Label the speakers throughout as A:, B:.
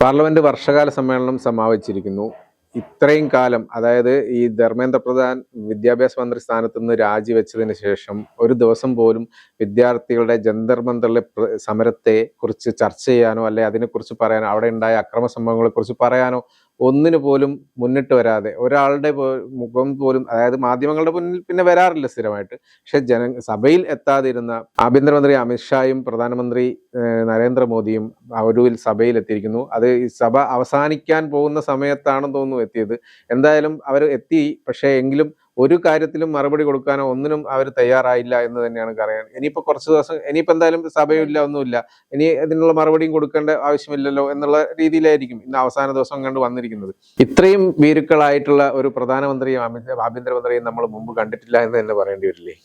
A: Parliament വർഷകാല സമ്മേളനം സമാപിച്ചിരിക്കുന്നു. ഇത്രയും കാലം, അതായത് ഈ ധർമ്മേന്ദ്ര പ്രധാൻ വിദ്യാഭ്യാസ മന്ത്രി സ്ഥാനത്ത് നിന്ന് രാജിവെച്ചതിന് ശേഷം ഒരു ദിവസം പോലും വിദ്യാർത്ഥികളുടെ ജന്തർ മന്ദറിലെ സമരത്തെ കുറിച്ച് ചർച്ച ചെയ്യാനോ അല്ലെ അതിനെക്കുറിച്ച് പറയാനോ അവിടെ ഉണ്ടായ അക്രമ സംഭവങ്ങളെ കുറിച്ച് പറയാനോ ഒന്നിനു പോലും മുന്നിട്ട് വരാതെ ഒരാളുടെ മുഖം പോലും, അതായത് മാധ്യമങ്ങളുടെ മുന്നിൽ പിന്നെ വരാറില്ല സ്ഥിരമായിട്ട്, പക്ഷെ സഭയിൽ എത്താതിരുന്ന ആഭ്യന്തരമന്ത്രി അമിത്ഷായും പ്രധാനമന്ത്രി നരേന്ദ്രമോദിയും ഒടുവിൽ സഭയിൽ എത്തിയിരിക്കുന്നു. അത് ഈ സഭ അവസാനിക്കാൻ പോകുന്ന സമയത്താണെന്ന് തോന്നുന്നു എത്തിയത്. എന്തായാലും അവർ എത്തി, പക്ഷേ എങ്കിലും ഒരു കാര്യത്തിലും മറുപടി കൊടുക്കാനോ ഒന്നിനും അവർ തയ്യാറായില്ല എന്ന് തന്നെയാണ് പറയാൻ. ഇനിയിപ്പോ കുറച്ച് ദിവസം, ഇനിയിപ്പോ എന്തായാലും സഭയില്ല, ഒന്നുമില്ല, ഇനി ഇതിനുള്ള മറുപടിയും കൊടുക്കേണ്ട ആവശ്യമില്ലല്ലോ എന്നുള്ള രീതിയിലായിരിക്കും ഇന്ന് അവസാന ദിവസം കണ്ട് വന്നിരിക്കുന്നത്. ഇത്രയും ഭീരുക്കളായിട്ടുള്ള ഒരു പ്രധാനമന്ത്രിയും ആഭ്യന്തരമന്ത്രിയും നമ്മൾ മുമ്പ് കണ്ടിട്ടില്ല എന്ന് തന്നെ പറയേണ്ടി വരില്ലേ?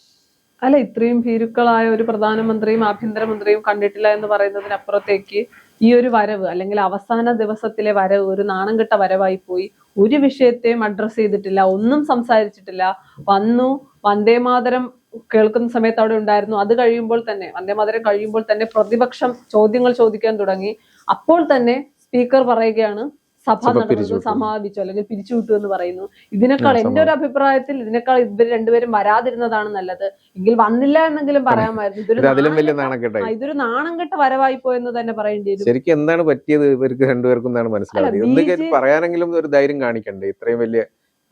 B: അല്ല, ഇത്രയും ഭീരുക്കളായ ഒരു പ്രധാനമന്ത്രിയും ആഭ്യന്തരമന്ത്രിയും കണ്ടിട്ടില്ല എന്ന് പറയുന്നതിനപ്പുറത്തേക്ക് ഈ ഒരു വരവ്, അല്ലെങ്കിൽ അവസാന ദിവസത്തിലെ വരവ് ഒരു നാണംകെട്ട വരവായി പോയി. ഒരു വിഷയത്തെയും അഡ്രസ് ചെയ്തിട്ടില്ല, ഒന്നും സംസാരിച്ചിട്ടില്ല. വന്നു, വന്ദേമാതരം കേൾക്കുന്ന സമയത്ത് അവിടെ ഉണ്ടായിരുന്നു. അത് കഴിയുമ്പോൾ തന്നെ, വന്ദേമാതരം കഴിയുമ്പോൾ തന്നെ പ്രതിപക്ഷം ചോദ്യങ്ങൾ ചോദിക്കാൻ തുടങ്ങി. അപ്പോൾ തന്നെ സ്പീക്കർ പറയുകയാണ് സഭ നടന്നത് സമാപിച്ചു അല്ലെങ്കിൽ പിരിച്ചുവിട്ടു എന്ന് പറയുന്നു. ഇതിനേക്കാൾ എന്റെ ഒരു അഭിപ്രായത്തിൽ ഇതിനേക്കാൾ ഇവർ രണ്ടുപേരും വരാതിരുന്നതാണ് നല്ലത്. എങ്കിൽ വന്നില്ല എന്നെങ്കിലും പറയാമായിരുന്നു. ഇതൊരു നാണംകെട്ട വരവായി പോയെന്ന് തന്നെ പറയേണ്ടി വരും.
A: ശരിക്കും എന്താണ് പറ്റിയത് ഇവർക്ക് രണ്ടുപേർക്കും എന്നാണ് മനസ്സിലായത്. പറയാനെങ്കിലും ഒരു ധൈര്യം കാണിക്കണ്ടേ? ഇത്രയും വലിയ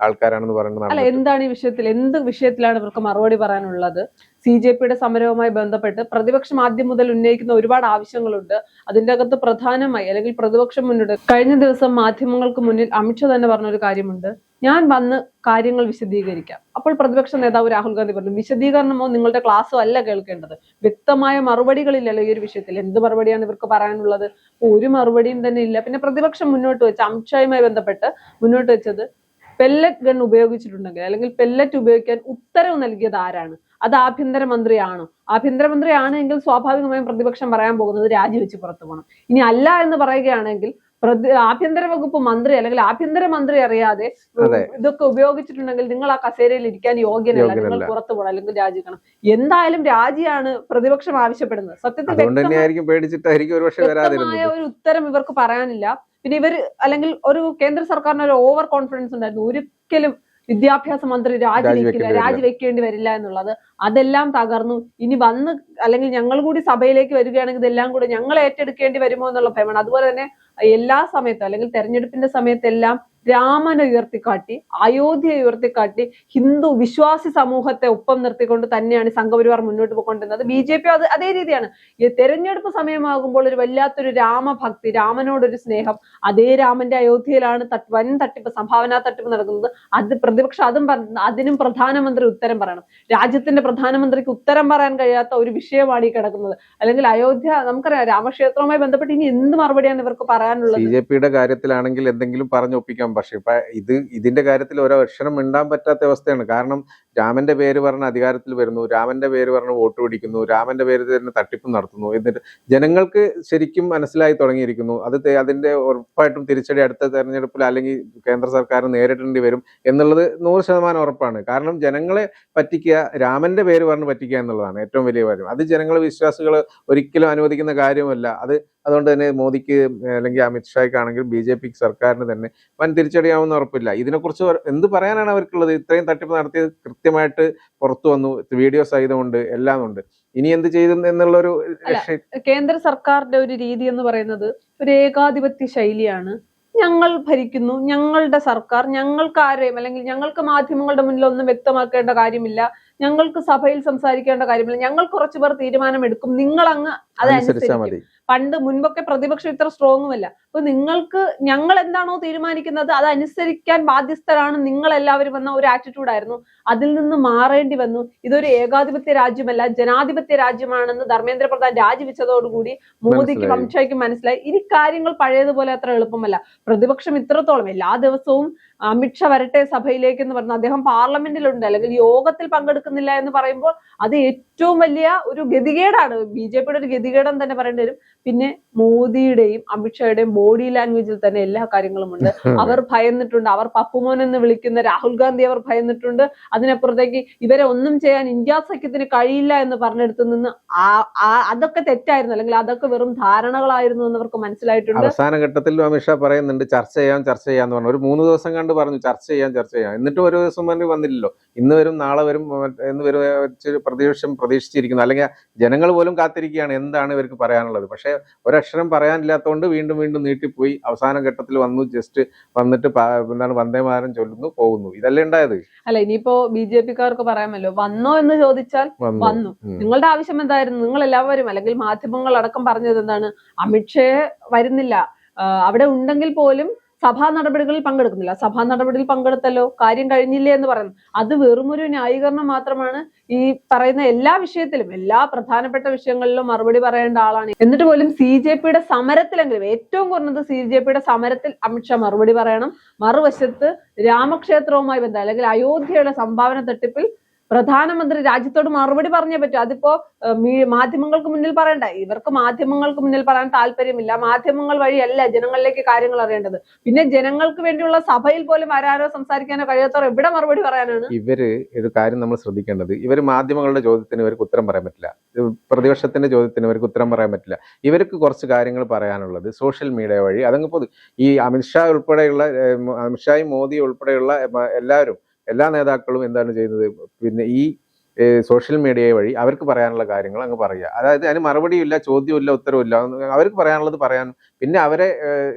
A: ആൾക്കാരാണെന്ന് പറയുന്നത്.
B: അല്ല, എന്താണ് ഈ വിഷയത്തിൽ, എന്ത് വിഷയത്തിലാണ് ഇവർക്ക് മറുപടി പറയാനുള്ളത്? CJPയുടെ സമരവുമായി ബന്ധപ്പെട്ട് പ്രതിപക്ഷം ആദ്യം മുതൽ ഉന്നയിക്കുന്ന ഒരുപാട് ആവശ്യങ്ങളുണ്ട്. അതിന്റെ അകത്ത് പ്രധാനമായി, അല്ലെങ്കിൽ പ്രതിപക്ഷം മുന്നോട്ട് കഴിഞ്ഞ ദിവസം മാധ്യമങ്ങൾക്ക് മുന്നിൽ അമിത്ഷാ തന്നെ പറഞ്ഞൊരു കാര്യമുണ്ട്, ഞാൻ വന്ന് കാര്യങ്ങൾ വിശദീകരിക്കാം. അപ്പോൾ പ്രതിപക്ഷ നേതാവ് രാഹുൽ ഗാന്ധി പറഞ്ഞു, വിശദീകരണമോ നിങ്ങളുടെ ക്ലാസ്സോ അല്ല കേൾക്കേണ്ടത്, വ്യക്തമായ മറുപടികളില്ലല്ലോ ഈ ഒരു വിഷയത്തിൽ. എന്ത് മറുപടിയാണ് ഇവർക്ക് പറയാനുള്ളത്? ഒരു മറുപടിയും തന്നെ ഇല്ല. പിന്നെ പ്രതിപക്ഷം മുന്നോട്ട് വെച്ച, അമിത്ഷായുമായി ബന്ധപ്പെട്ട് മുന്നോട്ട് വെച്ചത്, പെല്ലറ്റ് ഗൺ ഉപയോഗിച്ചിട്ടുണ്ടെങ്കിൽ അല്ലെങ്കിൽ പെല്ലറ്റ് ഉപയോഗിക്കാൻ ഉത്തരവ് നൽകിയത് ആരാണ്? അത് ആഭ്യന്തരമന്ത്രിയാണോ? ആഭ്യന്തരമന്ത്രിയാണെങ്കിൽ സ്വാഭാവികമായും പ്രതിപക്ഷം പറയാൻ പോകുന്നത് രാജിവെച്ച് പുറത്തു പോകണം. ഇനി അല്ല എന്ന് പറയുകയാണെങ്കിൽ ആഭ്യന്തര വകുപ്പ് മന്ത്രി അല്ലെങ്കിൽ ആഭ്യന്തരമന്ത്രി അറിയാതെ ഇതൊക്കെ ഉപയോഗിച്ചിട്ടുണ്ടെങ്കിൽ നിങ്ങൾ ആ കസേരയിൽ ഇരിക്കാൻ യോഗ്യനല്ല, നിങ്ങൾ പുറത്തു പോകണം അല്ലെങ്കിൽ രാജിക്കണം. എന്തായാലും രാജിയാണ് പ്രതിപക്ഷം ആവശ്യപ്പെടുന്നത്. സത്യത്തിൽ വ്യക്തമായ ഒരു ഉത്തരം ഇവർക്ക് പറയാനില്ല. പിന്നെ ഇവർ, അല്ലെങ്കിൽ ഒരു കേന്ദ്ര സർക്കാരിന് ഒരു ഓവർ കോൺഫിഡൻസ് ഉണ്ടായിരുന്നു, ഒരിക്കലും വിദ്യാഭ്യാസ മന്ത്രി രാജിവെക്കേണ്ടി വരില്ല എന്നുള്ളത്. അതെല്ലാം തകർന്നു. ഇനി വന്ന്, അല്ലെങ്കിൽ ഞങ്ങൾ കൂടി സഭയിലേക്ക് വരികയാണെങ്കിൽ ഇതെല്ലാം കൂടെ ഞങ്ങൾ ഏറ്റെടുക്കേണ്ടി വരുമോ എന്നുള്ള ഭയമാണ്. അതുപോലെ തന്നെ എല്ലാ സമയത്തും, അല്ലെങ്കിൽ തെരഞ്ഞെടുപ്പിന്റെ സമയത്തെല്ലാം രാമനെ ഉയർത്തിക്കാട്ടി, അയോധ്യ ഉയർത്തിക്കാട്ടി, ഹിന്ദു വിശ്വാസി സമൂഹത്തെ ഒപ്പം നിർത്തിക്കൊണ്ട് തന്നെയാണ് സംഘപരിവാർ മുന്നോട്ട് പോയിക്കൊണ്ടിരുന്നത്. BJP അതേ രീതിയാണ്. ഈ തെരഞ്ഞെടുപ്പ് സമയമാകുമ്പോൾ ഒരു വല്ലാത്തൊരു രാമഭക്തി, രാമനോടൊരു സ്നേഹം. അതേ രാമന്റെ അയോധ്യയിലാണ് വൻ തട്ടിപ്പ്, സംഭാവന തട്ടിപ്പ് നടക്കുന്നത്. അത് പ്രതിപക്ഷം അതിനും പ്രധാനമന്ത്രി ഉത്തരം പറയണം. രാജ്യത്തിന്റെ പ്രധാനമന്ത്രിക്ക് ഉത്തരം പറയാൻ കഴിയാത്ത ഒരു വിഷയമാണ് ഈ കിടക്കുന്നത്. അല്ലെങ്കിൽ അയോധ്യ, നമുക്കറിയാം, രാമക്ഷേത്രവുമായി ബന്ധപ്പെട്ട് ഇനി എന്ത് മറുപടിയാണ് ഇവർക്ക് പറയാനുള്ളത്?
A: BJPയുടെ കാര്യത്തിലാണെങ്കിൽ എന്തെങ്കിലും പറഞ്ഞൊപ്പിക്കാം. പക്ഷെ ഇപ്പൊ ഇതിന്റെ കാര്യത്തിൽ ഒരക്ഷരം മിണ്ടാൻ പറ്റാത്ത അവസ്ഥയാണ്. കാരണം രാമന്റെ പേര് പറഞ്ഞ് അധികാരത്തിൽ വരുന്നു, രാമന്റെ പേര് പറഞ്ഞ് വോട്ട് പിടിക്കുന്നു, രാമന്റെ പേര് തന്നെ തട്ടിപ്പ് നടത്തുന്നു. എന്നിട്ട് ജനങ്ങൾക്ക് ശരിക്കും മനസ്സിലായി തുടങ്ങിയിരിക്കുന്നു. അതിന്റെ ഉറപ്പായിട്ടും തിരിച്ചടി അടുത്ത തെരഞ്ഞെടുപ്പിൽ അല്ലെങ്കിൽ കേന്ദ്ര സർക്കാർ നേരിടേണ്ടി വരും എന്നുള്ളത് 100% ഉറപ്പാണ്. കാരണം ജനങ്ങളെ പറ്റിക്കുക, രാമന്റെ പേര് പറഞ്ഞ് പറ്റിക്കുക എന്നുള്ളതാണ് ഏറ്റവും വലിയ കാര്യം. അത് ജനങ്ങളെ, വിശ്വാസികൾ ഒരിക്കലും അനുവദിക്കുന്ന കാര്യമല്ല. അതുകൊണ്ട് തന്നെ മോദിക്ക് അല്ലെങ്കിൽ അമിത്ഷായ്ക്കാണെങ്കിൽ BJP സർക്കാരിന് തന്നെ വൻ തിരിച്ചടിയാവുന്ന ഉറപ്പില്ല. ഇതിനെക്കുറിച്ച് എന്ത് പറയാനാണ് അവർക്കുള്ളത്? ഇത്രയും തട്ടിപ്പ് നടത്തിയത് കൃത്യമായിട്ട് പുറത്തു വന്നു, വീഡിയോ സഹിതമുണ്ട്, എല്ലാം ഉണ്ട്. ഇനി എന്ത് ചെയ്തു എന്നുള്ളൊരു
B: കേന്ദ്ര സർക്കാരിന്റെ ഒരു രീതി എന്ന് പറയുന്നത് ഒരു ഏകാധിപത്യ ശൈലിയാണ്. ഞങ്ങൾ ഭരിക്കുന്നു, ഞങ്ങളുടെ സർക്കാർ, ഞങ്ങൾക്ക് ആരെയും, അല്ലെങ്കിൽ ഞങ്ങൾക്ക് മാധ്യമങ്ങളുടെ മുന്നിൽ ഒന്നും വ്യക്തമാക്കേണ്ട കാര്യമില്ല, ഞങ്ങൾക്ക് സഭയിൽ സംസാരിക്കേണ്ട കാര്യമില്ല, ഞങ്ങൾ കുറച്ചുപേർ തീരുമാനമെടുക്കും, നിങ്ങൾ അങ്ങ് അതനുസരിച്ച്. മുൻപൊക്കെ പ്രതിപക്ഷം ഇത്ര സ്ട്രോങ്ങുമല്ല. അപ്പൊ നിങ്ങൾക്ക്, ഞങ്ങൾ എന്താണോ തീരുമാനിക്കുന്നത് അതനുസരിക്കാൻ ബാധ്യസ്ഥരാണ് നിങ്ങൾ എല്ലാവരും എന്ന ഒരു ആറ്റിറ്റ്യൂഡായിരുന്നു. അതിൽ നിന്ന് മാറേണ്ടി വന്നു. ഇതൊരു ഏകാധിപത്യ രാജ്യമല്ല, ജനാധിപത്യ രാജ്യമാണെന്ന് ധർമ്മേന്ദ്ര പ്രധാൻ രാജിവെച്ചതോടുകൂടി മോദിക്കും അമിത്ഷായ്ക്കും മനസ്സിലായി. ഇനി കാര്യങ്ങൾ പഴയതുപോലെ അത്ര എളുപ്പമല്ല. പ്രതിപക്ഷം ഇത്രത്തോളം എല്ലാ ദിവസവും അമിത്ഷാ വരട്ടെ സഭയിലേക്ക് എന്ന് പറഞ്ഞാൽ അദ്ദേഹം പാർലമെന്റിലുണ്ട്, അല്ലെങ്കിൽ യോഗത്തിൽ പങ്കെടുക്കുന്നില്ല എന്ന് പറയുമ്പോൾ അത് ഏറ്റവും വലിയ ഒരു ഗതികേടാണ്. BJPയുടെ ഒരു ഗതികേടെന്ന് തന്നെ പറയേണ്ടി വരും. പിന്നെ മോദിയുടെയും അമിത്ഷായുടെയും ബോഡി ലാംഗ്വേജിൽ തന്നെ എല്ലാ കാര്യങ്ങളും ഉണ്ട്. അവർ ഭയന്നിട്ടുണ്ട്. അവർ പപ്പുമോൻ എന്ന് വിളിക്കുന്ന രാഹുൽ ഗാന്ധി അവർ ഭയന്നിട്ടുണ്ട്. അതിനപ്പുറത്തേക്ക് ഇവരെ ഒന്നും ചെയ്യാൻ ഇന്ത്യ സഖ്യത്തിന് കഴിയില്ല എന്ന് പറഞ്ഞെടുത്ത് നിന്ന് അതൊക്കെ തെറ്റായിരുന്നു, അല്ലെങ്കിൽ അതൊക്കെ വെറും ധാരണകളായിരുന്നു എന്ന് അവർക്ക് മനസ്സിലായിട്ടുണ്ട്.
A: അവസാന ഘട്ടത്തിൽ അമിത്ഷാ പറയുന്നുണ്ട് ചർച്ച ചെയ്യാന്ന് പറഞ്ഞു. ഒരു 3 ദിവസം കണ്ട് പറഞ്ഞു ചർച്ച ചെയ്യാം. എന്നിട്ട് ഒരു ദിവസം വന്നില്ലല്ലോ. ഇന്ന് വരും, നാളെ വരും എന്ന് വരും പ്രതിപക്ഷം പ്രതീക്ഷിച്ചിരിക്കുന്നു. അല്ലെങ്കിൽ ജനങ്ങൾ പോലും കാത്തിരിക്കുകയാണ് എന്താണ് ഇവർക്ക് പറയാനുള്ളത്. പക്ഷെ ഒരക്ഷരം പറയാനില്ലാത്തതുകൊണ്ട് വീണ്ടും നീട്ടിപ്പോയി. അവസാന ഘട്ടത്തിൽ വന്നു, ജസ്റ്റ് വന്നിട്ട് എന്താണ് വന്ദേമാതരം ചൊല്ലുന്നു, പോകുന്നു. ഇതല്ലേ ഉണ്ടായത്.
B: അല്ല, ഇനിയിപ്പോ BJP-ക്കാർക്ക് പറയാമല്ലോ, വന്നോ എന്ന് ചോദിച്ചാൽ വന്നു. നിങ്ങളുടെ ആവശ്യം എന്തായിരുന്നു? നിങ്ങൾ എല്ലാവരും അല്ലെങ്കിൽ മാധ്യമങ്ങൾ അടക്കം പറഞ്ഞത് എന്താണ്? അമിത്ഷായെ വരുന്നില്ല, അവിടെ ഉണ്ടെങ്കിൽ പോലും സഭാ നടപടികളിൽ പങ്കെടുക്കുന്നില്ല. സഭാ നടപടിയിൽ പങ്കെടുത്തല്ലോ, കാര്യം കഴിഞ്ഞില്ലേ എന്ന് പറയുന്നു. അത് വെറുമൊരു ന്യായീകരണം മാത്രമാണ്. ഈ പറയുന്ന എല്ലാ വിഷയത്തിലും, എല്ലാ പ്രധാനപ്പെട്ട വിഷയങ്ങളിലും മറുപടി പറയേണ്ട ആളാണ്. എന്നിട്ട് പോലും CJP-യുടെ സമരത്തിലെങ്കിലും, ഏറ്റവും കുറഞ്ഞത് CJP-യുടെ സമരത്തിൽ അമിത്ഷാ മറുപടി പറയണം. മറുവശത്ത് രാമക്ഷേത്രവുമായി ബന്ധം അല്ലെങ്കിൽ അയോധ്യയുടെ സംഭാവന തട്ടിപ്പിൽ പ്രധാനമന്ത്രി രാജ്യത്തോട് മറുപടി പറഞ്ഞേ പറ്റൂ. അതിപ്പോ മാധ്യമങ്ങൾക്ക് മുന്നിൽ പറയണ്ട. ഇവർക്ക് മാധ്യമങ്ങൾക്ക് മുന്നിൽ പറയാൻ താല്പര്യമില്ല. മാധ്യമങ്ങൾ വഴിയല്ല ജനങ്ങളിലേക്ക് കാര്യങ്ങൾ അറിയേണ്ടത്. പിന്നെ ജനങ്ങൾക്ക് വേണ്ടിയുള്ള സഭയിൽ പോലും വരാനോ സംസാരിക്കാനോ കഴിയാത്തവർ എവിടെ മറുപടി പറയാനാണ്?
A: ഇവര് ഒരു കാര്യം നമ്മൾ ശ്രദ്ധിക്കേണ്ടത്, ഇവര് മാധ്യമങ്ങളുടെ ചോദ്യത്തിന് ഇവർക്ക് ഉത്തരം പറയാൻ പറ്റില്ല. പ്രതിപക്ഷത്തിന്റെ ചോദ്യത്തിന് ഇവർക്ക് ഉത്തരം പറയാൻ പറ്റില്ല. ഇവർക്ക് കുറച്ച് കാര്യങ്ങൾ പറയാനുള്ളത് സോഷ്യൽ മീഡിയ വഴി അതങ്ങ് ഈ അമിത്ഷായും മോദി ഉൾപ്പെടെയുള്ള എല്ലാവരും, എല്ലാ നേതാക്കളും എന്താണ് ചെയ്യുന്നത്, പിന്നെ ഈ സോഷ്യൽ മീഡിയ വഴി അവർക്ക് പറയാനുള്ള കാര്യങ്ങൾ അങ്ങ് പറയുക. അതായത് അതിന് മറുപടിയില്ല, ചോദ്യമില്ല, ഉത്തരവില്ല. അവർക്ക് പറയാനുള്ളത് പറയാൻ, പിന്നെ അവരെ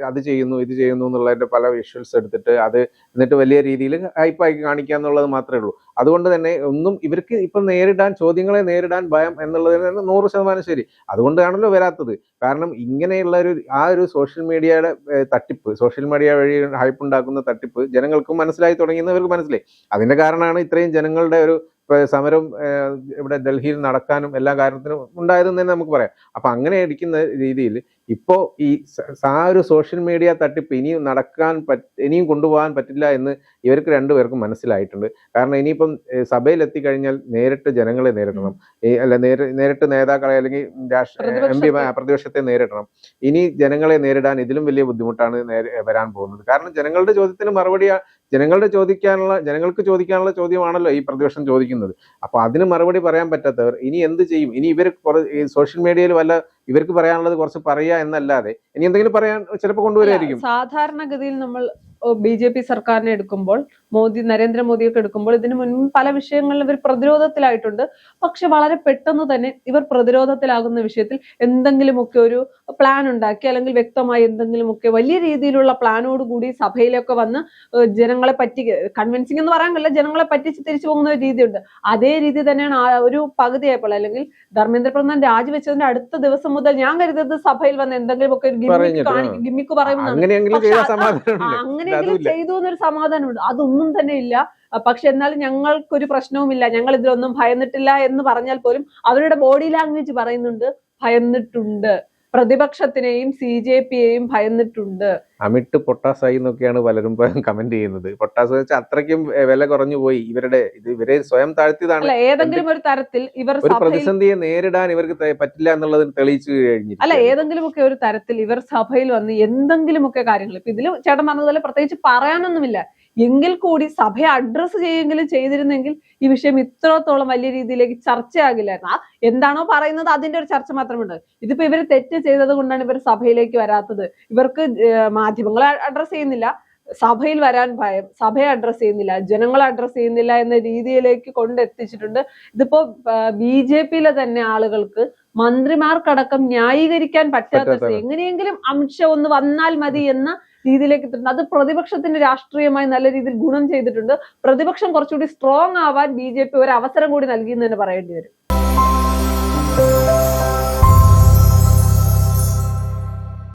A: അത് ചെയ്യുന്നു ഇത് ചെയ്യുന്നു എന്നുള്ളതിന്റെ പല വിഷ്വൽസ് എടുത്തിട്ട് അത് എന്നിട്ട് വലിയ രീതിയിൽ ഹൈപ്പാക്കി കാണിക്കുക എന്നുള്ളത് മാത്രമേ ഉള്ളൂ. അതുകൊണ്ട് തന്നെ ഒന്നും ഇവർക്ക് ഇപ്പം ചോദ്യങ്ങളെ നേരിടാൻ ഭയം എന്നുള്ളതിന് 100% ശരി. അതുകൊണ്ടാണല്ലോ വരാത്തത്. കാരണം ഇങ്ങനെയുള്ള ഒരു സോഷ്യൽ മീഡിയയുടെ തട്ടിപ്പ്, സോഷ്യൽ മീഡിയ വഴി ഹൈപ്പ് ഉണ്ടാക്കുന്ന തട്ടിപ്പ് ജനങ്ങൾക്ക് മനസ്സിലായി തുടങ്ങിയെന്നവർക്ക് മനസ്സിലായി. അതിന്റെ കാരണമാണ് ഇത്രയും ജനങ്ങളുടെ ഒരു സമരം ഇവിടെ ഡൽഹിയിൽ നടക്കാനും എല്ലാ കാര്യത്തിനും ഉണ്ടായതെന്ന് തന്നെ നമുക്ക് പറയാം. അപ്പൊ അങ്ങനെ ഇരിക്കുന്ന രീതിയിൽ ഇപ്പോ ഈ ഒരു സോഷ്യൽ മീഡിയ തട്ടിപ്പ് ഇനിയും കൊണ്ടുപോകാൻ പറ്റില്ല എന്ന് ഇവർക്ക് രണ്ടുപേർക്കും മനസ്സിലായിട്ടുണ്ട്. കാരണം ഇനിയിപ്പം സഭയിൽ എത്തിക്കഴിഞ്ഞാൽ നേരിട്ട് ജനങ്ങളെ നേരിടണം, നേരിട്ട് നേതാക്കളെ അല്ലെങ്കിൽ പ്രതിപക്ഷത്തെ നേരിടണം. ഇനി ജനങ്ങളെ നേരിടാൻ ഇതിലും വലിയ ബുദ്ധിമുട്ടാണ് വരാൻ പോകുന്നത്. കാരണം ജനങ്ങളുടെ ചോദ്യത്തിന് മറുപടി, ജനങ്ങൾക്ക് ചോദിക്കാനുള്ള ചോദ്യമാണല്ലോ ഈ പ്രതിപക്ഷം ചോദിക്കുന്നത്. അപ്പൊ അതിന് മറുപടി പറയാൻ പറ്റാത്തവർ ഇനി എന്ത് ചെയ്യും? ഇനി ഇവർ സോഷ്യൽ മീഡിയയിൽ ഇവർക്ക് പറയാനുള്ളത് കുറച്ച് പറയുക എന്നല്ലാതെ ഇനി എന്തെങ്കിലും പറയാൻ ചിലപ്പോൾ കൊണ്ടുവരുമായിരിക്കും.
B: സാധാരണഗതിയിൽ നമ്മൾ BJP സർക്കാരിനെ എടുക്കുമ്പോൾ, നരേന്ദ്രമോദിയൊക്കെ എടുക്കുമ്പോൾ ഇതിനു മുൻപ് പല വിഷയങ്ങളിലും ഇവർ പ്രതിരോധത്തിലായിട്ടുണ്ട്. പക്ഷെ വളരെ പെട്ടെന്ന് തന്നെ ഇവർ പ്രതിരോധത്തിലാകുന്ന വിഷയത്തിൽ എന്തെങ്കിലുമൊക്കെ ഒരു പ്ലാൻ ഉണ്ടാക്കി, അല്ലെങ്കിൽ വ്യക്തമായി എന്തെങ്കിലുമൊക്കെ വലിയ രീതിയിലുള്ള പ്ലാനോട് കൂടി സഭയിലൊക്കെ വന്ന് ജനങ്ങളെ കൺവിൻസിംഗ് എന്ന് പറയാൻ കഴിയില്ല, ജനങ്ങളെ പറ്റിച്ച് തിരിച്ചു പോകുന്ന ഒരു രീതിയുണ്ട്. അതേ രീതി തന്നെയാണ് ഒരു പകുതിയായപ്പോൾ, അല്ലെങ്കിൽ ധർമ്മേന്ദ്ര പ്രധാൻ രാജിവെച്ചതിന്റെ അടുത്ത ദിവസം മുതൽ ഞാൻ കരുതുന്നത് സഭയിൽ വന്ന് എന്തെങ്കിലുമൊക്കെ ഒരു ഗിമ്മിക്ക് പറയുമെന്നാണ്. അങ്ങനെ ചെയ്തു എന്നൊരു സമാധാനമുണ്ട്. അതൊന്നും തന്നെ ഇല്ല. പക്ഷെ എന്നാലും ഞങ്ങൾക്കൊരു പ്രശ്നവുമില്ല, ഞങ്ങൾ ഇതിലൊന്നും ഭയന്നിട്ടില്ല എന്ന് പറഞ്ഞാൽ പോലും അവരുടെ ബോഡി ലാംഗ്വേജ് പറയുന്നുണ്ട് ഭയന്നിട്ടുണ്ട്. പ്രതിപക്ഷത്തിനെയും CJP-യെയും ഭയന്നിട്ടുണ്ട്.
A: അമിട്ട് പൊട്ടാസായി എന്നൊക്കെയാണ് പലരും കമന്റ് ചെയ്യുന്നത്. പൊട്ടാസ് വെച്ചാൽ അത്രയ്ക്കും വില കുറഞ്ഞു പോയി. ഇവരെ സ്വയം താഴ്ത്തിയതാണ്.
B: ഏതെങ്കിലും ഒരു തരത്തിൽ ഇവർ
A: പ്രതിസന്ധിയെ നേരിടാൻ ഇവർക്ക് പറ്റില്ല എന്നുള്ളത് തെളിയിച്ചു കഴിഞ്ഞു.
B: അല്ല, ഏതെങ്കിലുമൊക്കെ ഒരു തരത്തിൽ ഇവർ സഭയിൽ വന്ന് എന്തെങ്കിലുമൊക്കെ കാര്യങ്ങൾ, ഇപ്പൊ ഇതിൽ ചേട്ടൻ പറഞ്ഞതുപോലെ പ്രത്യേകിച്ച് പറയാനൊന്നുമില്ല, എങ്കിൽ കൂടി സഭയെ അഡ്രസ്സ് ചെയ്യുമെങ്കിലും ചെയ്തിരുന്നെങ്കിൽ ഈ വിഷയം ഇത്രത്തോളം വലിയ രീതിയിലേക്ക് ചർച്ചയാകില്ലായിരുന്നു. എന്താണോ പറയുന്നത് അതിന്റെ ഒരു ചർച്ച മാത്രമുണ്ട്. ഇതിപ്പോ ഇവർ തെറ്റ് ചെയ്തത് കൊണ്ടാണ് ഇവർ സഭയിലേക്ക് വരാത്തത്. ഇവർക്ക് മാധ്യമങ്ങളെ അഡ്രസ്സ് ചെയ്യുന്നില്ല, സഭയിൽ വരാൻ ഭയം, സഭയെ അഡ്രസ്സ് ചെയ്യുന്നില്ല, ജനങ്ങളെ അഡ്രസ്സ് ചെയ്യുന്നില്ല എന്ന രീതിയിലേക്ക് കൊണ്ടെത്തിച്ചിട്ടുണ്ട്. ഇതിപ്പോ BJP-യിലെ തന്നെ ആളുകൾക്ക്, മന്ത്രിമാർക്കടക്കം ന്യായീകരിക്കാൻ പറ്റാത്ത, എങ്ങനെയെങ്കിലും അമിത്ഷാ ഒന്ന് വന്നാൽ മതി എന്ന രീതിയിലേക്ക് എത്തുന്നുണ്ട്. അത് പ്രതിപക്ഷത്തിന്റെ രാഷ്ട്രീയമായി നല്ല രീതിയിൽ ഗുണം ചെയ്തിട്ടുണ്ട്. പ്രതിപക്ഷം കുറച്ചുകൂടി സ്ട്രോങ് ആവാൻ BJP ഒരു അവസരം കൂടി നൽകിയെന്ന് തന്നെ പറയേണ്ടി വരും.